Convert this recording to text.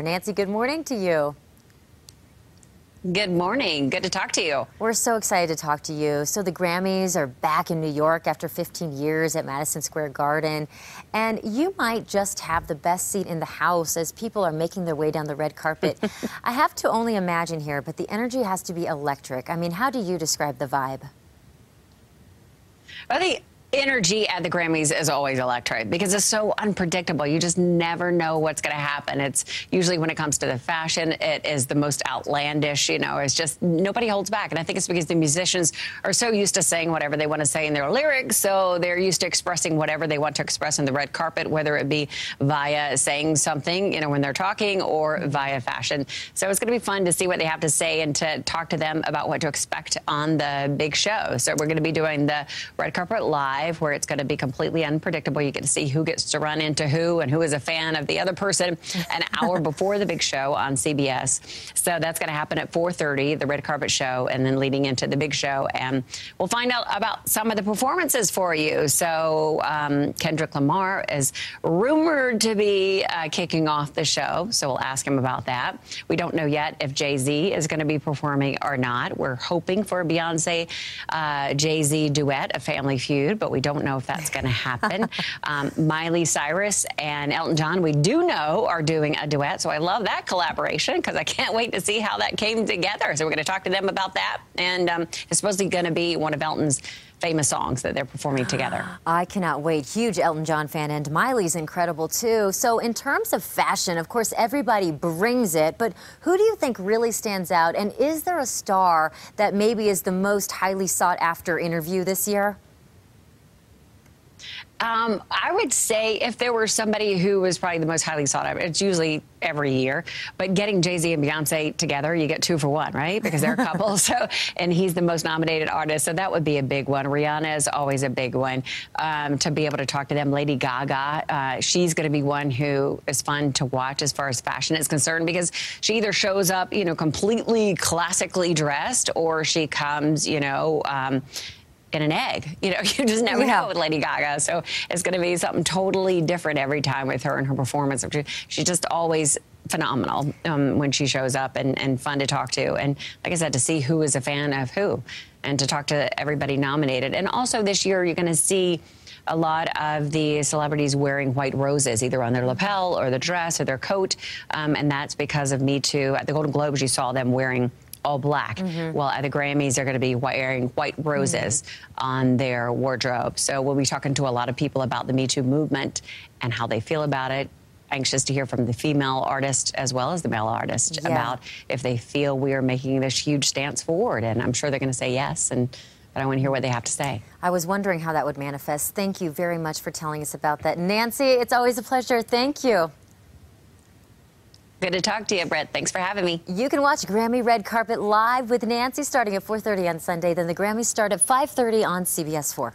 Nancy, good morning to you. Good morning. Good to talk to you. We're so excited to talk to you. So the Grammys are back in New York after 15 years at Madison Square Garden. And you might just have the best seat in the house as people are making their way down the red carpet. I have to only imagine here, but the energy has to be electric. I mean, how do you describe the vibe? Well, the energy at the Grammys is always electric because it's so unpredictable. You just never know what's going to happen. It's usually when it comes to the fashion, it is the most outlandish, it's just nobody holds back. And I think it's because the musicians are so used to saying whatever they want to say in their lyrics. So they're used to expressing whatever they want to express on the red carpet, whether it be via saying something, when they're talking or via fashion. So it's going to be fun to see what they have to say and to talk to them about what to expect on the big show. So we're going to be doing the red carpet live, where it's going to be completely unpredictable. You get to see who gets to run into who and who is a fan of the other person an hour before the big show on CBS. So that's going to happen at 4:30, the red carpet show, and then leading into the big show. And we'll find out about some of the performances for you. So Kendrick Lamar is rumored to be kicking off the show. So we'll ask him about that. We don't know yet if Jay-Z is going to be performing or not. We're hoping for a Beyonce Jay-Z duet, A Family Feud, but we don't know if that's going to happen. Miley Cyrus and Elton John, we do know, are doing a duet. So I love that collaboration because I can't wait to see how that came together. So we're going to talk to them about that. And it's supposedly going to be one of Elton's famous songs that they're performing together. I cannot wait. Huge Elton John fan, and Miley's incredible too. So in terms of fashion, of course, everybody brings it, but who do you think really stands out? And is there a star that maybe is the most highly sought after interview this year? I would say if there were somebody who was probably the most highly sought after, it's usually every year, but getting Jay-Z and Beyonce together, you get 2 for 1, right? Because they're a couple. And he's the most nominated artist. So that would be a big one. Rihanna is always a big one. To be able to talk to them. Lady Gaga, she's going to be one who is fun to watch as far as fashion is concerned, because she either shows up, completely classically dressed, or she comes, in an egg. You just never know with Lady Gaga. So it's going to be something totally different every time with her and her performance. She's just always phenomenal when she shows up, and fun to talk to. And like I said, to see who is a fan of who and to talk to everybody nominated. And also this year, you're going to see a lot of the celebrities wearing white roses, either on their lapel or the dress or their coat. And that's because of Me Too. At the Golden Globes, you saw them wearing all black. Well, at the Grammys, they're going to be wearing white roses on their wardrobe. So we'll be talking to a lot of people about the Me Too movement and how they feel about it. Anxious to hear from the female artist as well as the male artist about if they feel we are making this huge stance forward. And I'm sure they're going to say yes. But I want to hear what they have to say. I was wondering how that would manifest. Thank you very much for telling us about that. Nancy, it's always a pleasure. Thank you. Good to talk to you, Brett. Thanks for having me. You can watch Grammy Red Carpet live with Nancy starting at 4:30 on Sunday. Then the Grammys start at 5:30 on CBS 4.